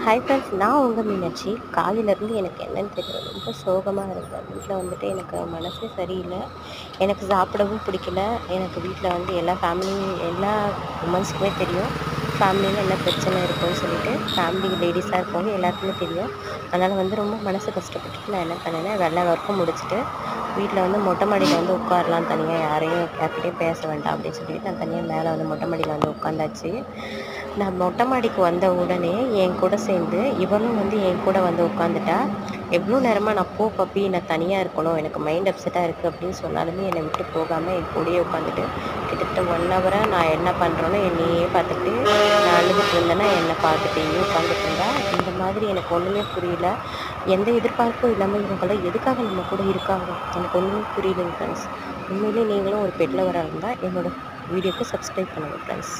Hi friends, நான் உங்கள் மீனாட்சி. காலையிலேருந்து எனக்கு என்னன்னு தெரியல, ரொம்ப சோகமாக இருக்கேன். வீட்டில் வந்துட்டு எனக்கு மனசே சரியில்லை. எனக்கு சாப்பிடவும் பிடிக்கல. எனக்கு வீட்டில் வந்து எல்லா உமன்ஸுக்குமே தெரியும் ஃபேமிலியில் என்ன பிரச்சனை இருக்கும்னு சொல்லிட்டு. ஃபேமிலி லேடிஸாக இருக்கவங்க எல்லாருக்குமே தெரியும். அதனால் வந்து ரொம்ப மனசு கஷ்டப்பட்டுட்டு நான் என்ன பண்ணேன்னா, எல்லா ஒர்க்கும் முடிச்சுட்டு வீட்டில் வந்து மொட்டை மாடியில் வந்து உட்காரலாம் தனியாக, யார்கிட்டையும் பேச வேண்டாம் அப்படின்னு சொல்லிட்டு நான் தனியாக மேலே வந்து மொட்டை மாடியில் வந்து உட்காந்தாச்சு. நான் மொட்டை மாடிக்கு வந்த உடனே என் கூட சேர்ந்து இவளும் வந்து என் கூட வந்து உட்காந்துட்டா. எவ்வளோ நேரமாக நான் போ பப்பி, நான் தனியாக இருக்கணும், எனக்கு மைண்ட் அப்செட்டாக இருக்குது அப்படின்னு சொன்னாலுமே என்னை விட்டு போகாமல் என் கூடயே உட்காந்துட்டு கிட்டத்தட்ட 1 ஹவராக நான் என்ன பண்ணுறேனோ என்னையே பார்த்துட்டு, நான் அழுதுட்டு இருந்தேன்னா என்னை பார்த்துட்டே உட்காந்துட்டு இருந்தா. இந்த மாதிரி எனக்கு ஒன்றுமே புரியல. எந்த எதிர்பார்ப்பும் இல்லாமல் இவங்களாம் எதுக்காக நம்ம கூட இருக்காங்க எனக்கு ஒன்றுமே புரியலைங்க ஃப்ரெண்ட்ஸ். உண்மையிலேயே நீங்களும் ஒரு பெட் லவராக இருந்தால் என்னோடய வீடியோக்கு சப்ஸ்கிரைப் பண்ணுங்கள் ஃப்ரெண்ட்ஸ்.